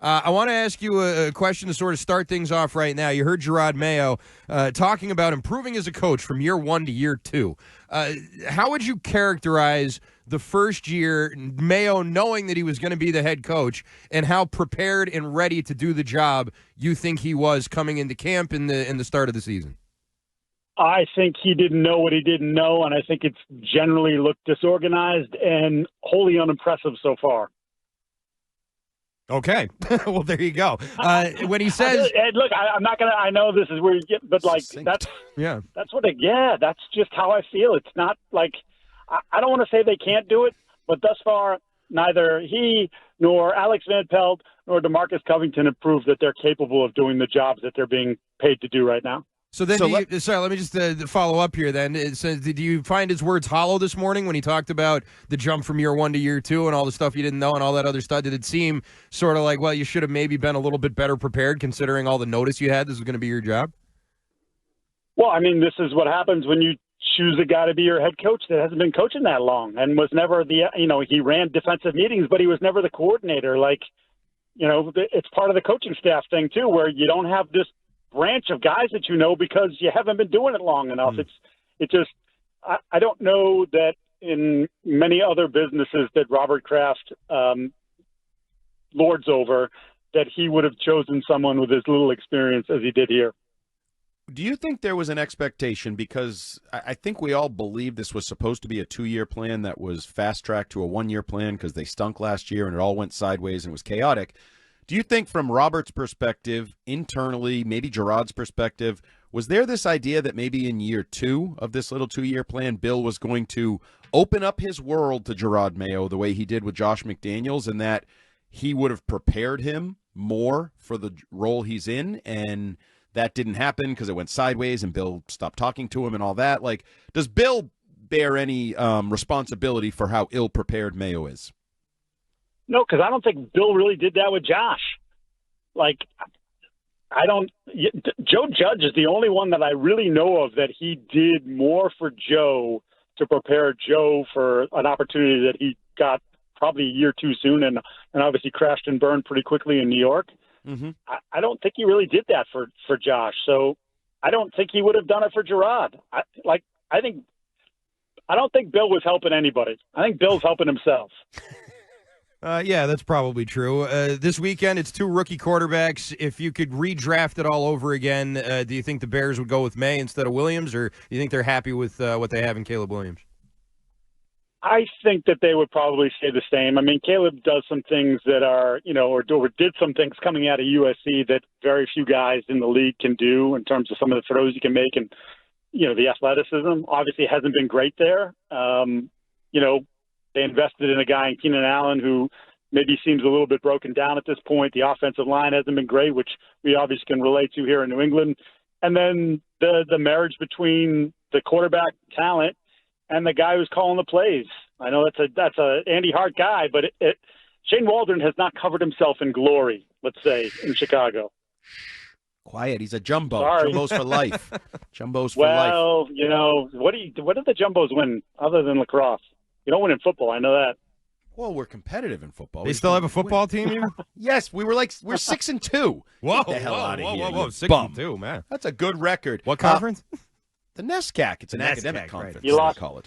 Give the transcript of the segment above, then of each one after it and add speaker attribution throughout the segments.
Speaker 1: I want to ask you a question to sort of start things off right now. You heard Gerard Mayo talking about improving as a coach from year 1 to year 2. How would you characterize the first year, Mayo knowing that he was going to be the head coach, and how prepared and ready to do the job you think he was coming into camp in the start of the season?
Speaker 2: I think he didn't know what he didn't know, and I think it's generally looked disorganized and wholly unimpressive so far.
Speaker 1: Okay. Well, there you go. When he says,
Speaker 2: look, I'm not going to, I know this is where you get, but like, that's that's just how I feel. It's not like, I don't want to say they can't do it, but thus far, neither he nor Alex Van Pelt nor DeMarcus Covington have proved that they're capable of doing the jobs that they're being paid to do right now.
Speaker 1: So then, let me just follow up here then. Did you find his words hollow this morning when he talked about the jump from year 1 to year 2 and all the stuff you didn't know and all that other stuff? Did it seem sort of like, well, you should have maybe been a little bit better prepared considering all the notice you had this was going to be your job?
Speaker 2: Well, I mean, this is what happens when you choose a guy to be your head coach that hasn't been coaching that long and was never he ran defensive meetings, but he was never the coordinator. Like, it's part of the coaching staff thing too, where you don't have this branch of guys that you know because you haven't been doing it long enough. I don't know that in many other businesses that Robert Kraft lords over that he would have chosen someone with as little experience as he did here.
Speaker 3: Do you think there was an expectation, because I think we all believe this was supposed to be a 2-year plan that was fast-tracked to a 1-year plan because they stunk last year and it all went sideways and it was chaotic. Do you think from Robert's perspective, internally, maybe Gerard's perspective, was there this idea that maybe in year 2 of this little 2-year plan, Bill was going to open up his world to Gerard Mayo the way he did with Josh McDaniels, and that he would have prepared him more for the role he's in, and that didn't happen because it went sideways and Bill stopped talking to him and all that? Like, does Bill bear any responsibility for how ill-prepared Mayo is?
Speaker 2: No, because I don't think Bill really did that with Josh. Like, Joe Judge is the only one that I really know of that he did more for Joe to prepare Joe for an opportunity that he got probably a year too soon and obviously crashed and burned pretty quickly in New York.
Speaker 3: Mm-hmm.
Speaker 2: I don't think he really did that for Josh. So I don't think he would have done it for Gerard. I don't think Bill was helping anybody. I think Bill's helping himself.
Speaker 1: Yeah, that's probably true. This weekend, it's 2 rookie quarterbacks. If you could redraft it all over again, do you think the Bears would go with Maye instead of Williams, or do you think they're happy with what they have in Caleb Williams?
Speaker 2: I think that they would probably say the same. I mean, Caleb does some things that are, or did some things coming out of USC that very few guys in the league can do in terms of some of the throws you can make and, the athleticism. Obviously hasn't been great there. They invested in a guy in Keenan Allen who maybe seems a little bit broken down at this point. The offensive line hasn't been great, which we obviously can relate to here in New England. And then the marriage between the quarterback talent and the guy who's calling the plays. I know that's a Andy Hart guy, but Shane Waldron has not covered himself in glory, let's say, in Chicago.
Speaker 3: Quiet. He's a jumbo.
Speaker 2: Sorry.
Speaker 3: Jumbos for life. Jumbos for life.
Speaker 2: Well, what did the jumbos win other than lacrosse? You don't win in football. I know that.
Speaker 3: Well, we're competitive in football.
Speaker 1: They still have a football team even?
Speaker 3: Yes, we're 6-2.
Speaker 1: Whoa,
Speaker 3: Get the hell out of here.
Speaker 1: Whoa, 6-2, man.
Speaker 3: That's a good record.
Speaker 1: What conference?
Speaker 3: The NESCAC. It's an
Speaker 1: NESCAC,
Speaker 3: academic conference.
Speaker 1: Right.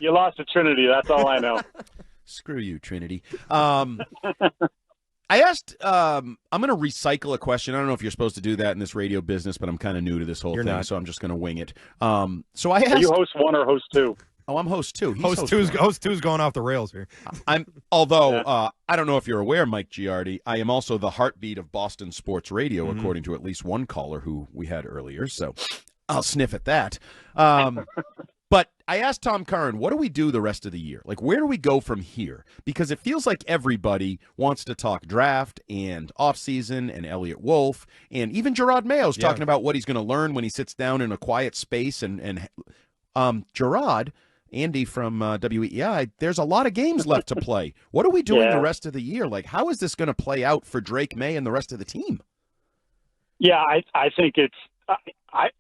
Speaker 2: You lost to Trinity. That's all I know.
Speaker 3: Screw you, Trinity. I asked, I'm going to recycle a question. I don't know if you're supposed to do that in this radio business, but I'm kind of new to this whole thing, so I'm just going to wing it. So I asked,
Speaker 2: are you host 1 or host 2?
Speaker 3: Oh, I'm host 2.
Speaker 1: Host 2's going off the rails here.
Speaker 3: I don't know if you're aware, Mike Giardi, I am also the heartbeat of Boston sports radio, according to at least one caller who we had earlier. So I'll sniff at that. But I asked Tom Curran, what do we do the rest of the year? Like, where do we go from here? Because it feels like everybody wants to talk draft and offseason and Elliott Wolf, and even Gerard Mayo's talking about what he's going to learn when he sits down in a quiet space. And Gerard, Andy from WEI, there's a lot of games left to play. What are we doing the rest of the year? Like, how is this going to play out for Drake Maye and the rest of the team?
Speaker 2: Yeah, I think it's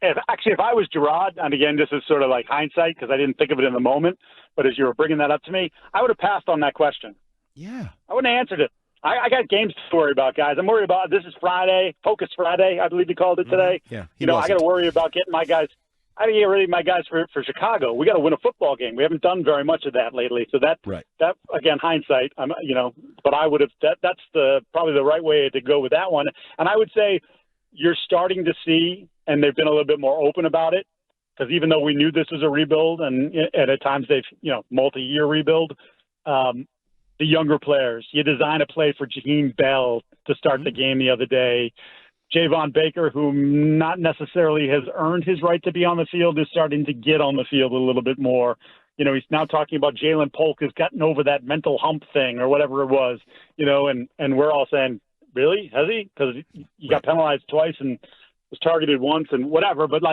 Speaker 2: if I was Gerard, and again, this is sort of like hindsight because I didn't think of it in the moment, but as you were bringing that up to me, I would have passed on that question.
Speaker 3: Yeah.
Speaker 2: I wouldn't have answered it. I got games to worry about, guys. I'm worried about this is Friday, Focus Friday, I believe you called it today.
Speaker 3: Yeah,
Speaker 2: I got to worry about getting my guys. I got to get ready my guys for Chicago. We got to win a football game. We haven't done very much of that lately. So that again, hindsight. But I would have. That's probably the right way to go with that one. And I would say you're starting to see, and they've been a little bit more open about it, because even though we knew this was a rebuild, and at times they've multi-year rebuild. The younger players. You design a play for Jaheim Bell to start the game the other day. Javon Baker, who not necessarily has earned his right to be on the field, is starting to get on the field a little bit more. He's now talking about Jalen Polk has gotten over that mental hump thing or whatever it was, and we're all saying, really? Has he? Because he got penalized twice and was targeted once and whatever. But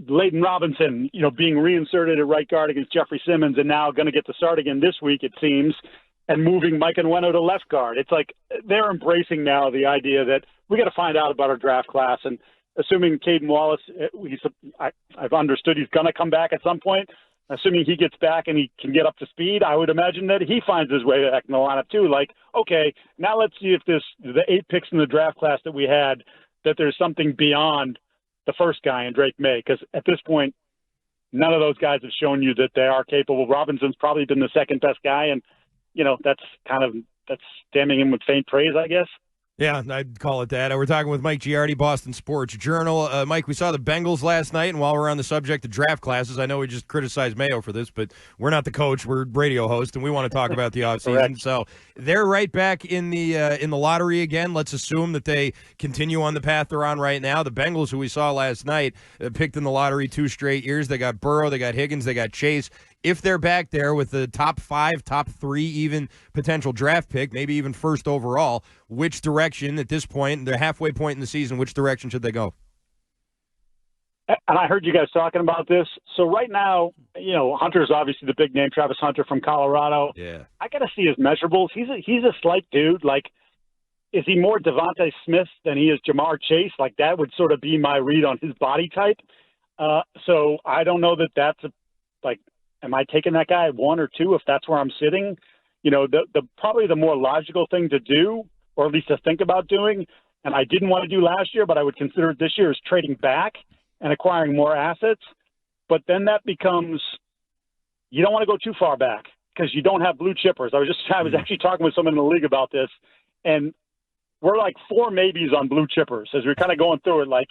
Speaker 2: Leighton Robinson, being reinserted at right guard against Jeffrey Simmons and now going to get the start again this week, it seems, and moving Mike Onwenu to left guard. It's like they're embracing now the idea that we got to find out about our draft class. And assuming Caden Wallace, I've understood he's going to come back at some point. Assuming he gets back and he can get up to speed, I would imagine that he finds his way back in the lineup too. Okay, now let's see if the 8 picks in the draft class that we had, that there's something beyond the first guy in Drake Maye, because at this point, none of those guys have shown you that they are capable. Robinson's probably been the second best guy, and that's damning him with faint praise, I guess.
Speaker 1: Yeah, I'd call it that. We're talking with Mike Giardi, Boston Sports Journal. Mike, we saw the Bengals last night, and while we're on the subject of draft classes, I know we just criticized Mayo for this, but we're not the coach. We're radio host, and we want to talk about the offseason. So they're right back in the lottery again. Let's assume that they continue on the path they're on right now. The Bengals, who we saw last night, picked in the lottery 2 straight years. They got Burrow, they got Higgins, they got Chase. If they're back there with the top 5, top 3, even potential draft pick, maybe even first overall, which direction at this point, the halfway point in the season, which direction should they go?
Speaker 2: And I heard you guys talking about this. So right now, Hunter's obviously the big name, Travis Hunter from Colorado.
Speaker 1: Yeah.
Speaker 2: I got to see his measurables. He's a slight dude. Is he more Devontae Smith than he is Jamar Chase? That would sort of be my read on his body type. So I don't know that that's am I taking that guy at 1 or 2 if that's where I'm sitting? Probably the more logical thing to do, or at least to think about doing, and I didn't want to do last year, but I would consider it this year, is trading back and acquiring more assets. But then that becomes, you don't want to go too far back because you don't have blue chippers. I was actually talking with someone in the league about this, and we're 4 maybes on blue chippers as we're kind of going through it.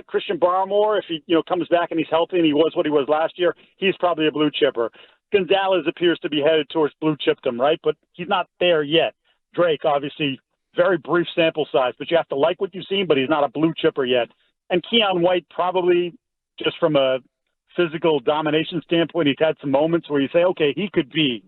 Speaker 2: Christian Barmore, if he comes back and he's healthy and he was what he was last year, he's probably a blue chipper. Gonzalez appears to be headed towards blue chippedom, right? But he's not there yet. Drake, obviously, very brief sample size, but you have to like what you've seen, but he's not a blue chipper yet. And Keon White, probably just from a physical domination standpoint, he's had some moments where you say, okay, he could be.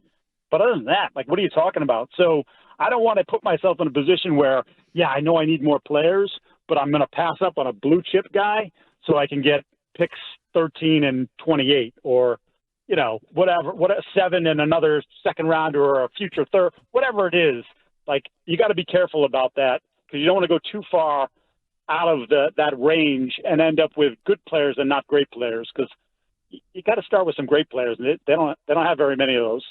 Speaker 2: But other than that, what are you talking about? So I don't want to put myself in a position where, I know I need more players, but I'm going to pass up on a blue chip guy so I can get picks 13 and 28 or, whatever, 7 and another second round or a future third, whatever it is. You got to be careful about that because you don't want to go too far out of that range and end up with good players and not great players because you got to start with some great players. They don't have very many of those.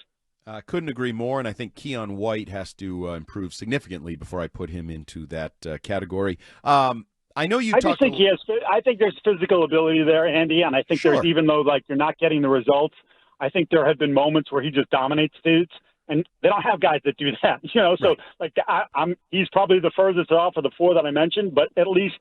Speaker 3: Couldn't agree more, and I think Keon White has to improve significantly before I put him into that category. I know you.
Speaker 2: I think he has. I think there's physical ability there, Andy, and I think there's, even though you're not getting the results, I think there have been moments where he just dominates dudes, and they don't have guys that do that. So he's probably the furthest off of the 4 that I mentioned, but at least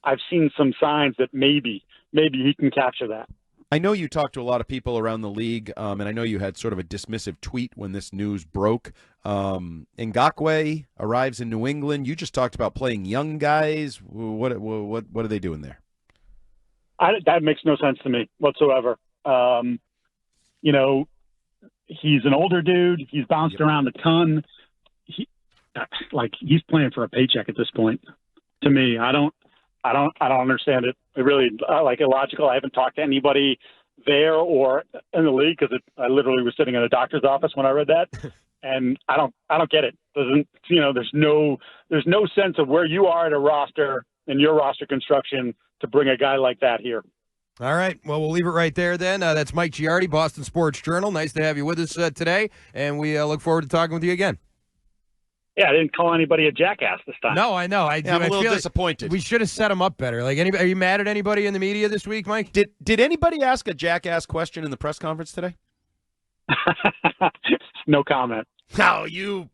Speaker 2: I've seen some signs that maybe he can capture that.
Speaker 3: I know you talked to a lot of people around the league, and I know you had sort of a dismissive tweet when this news broke. Ngakoue arrives in New England. You just talked about playing young guys. What are they doing there?
Speaker 2: That makes no sense to me whatsoever. He's an older dude. He's bounced around a ton. He's playing for a paycheck at this point. To me, I don't understand it. It really illogical. I haven't talked to anybody there or in the league because I literally was sitting in a doctor's office when I read that, and I don't get it. There's no sense of where you are at a roster and your roster construction to bring a guy like that here.
Speaker 1: All right. Well, we'll leave it right there then. That's Mike Giardi, Boston Sports Journal. Nice to have you with us today, and we look forward to talking with you again.
Speaker 2: Yeah, I didn't call anybody a jackass this time.
Speaker 1: No, I know. I'm
Speaker 3: a little
Speaker 1: feel
Speaker 3: disappointed.
Speaker 1: We should have set him up better. Like, are you mad at anybody in the media this week, Mike?
Speaker 3: Did anybody ask a jackass question in the press conference today?
Speaker 2: No comment.
Speaker 3: No, you.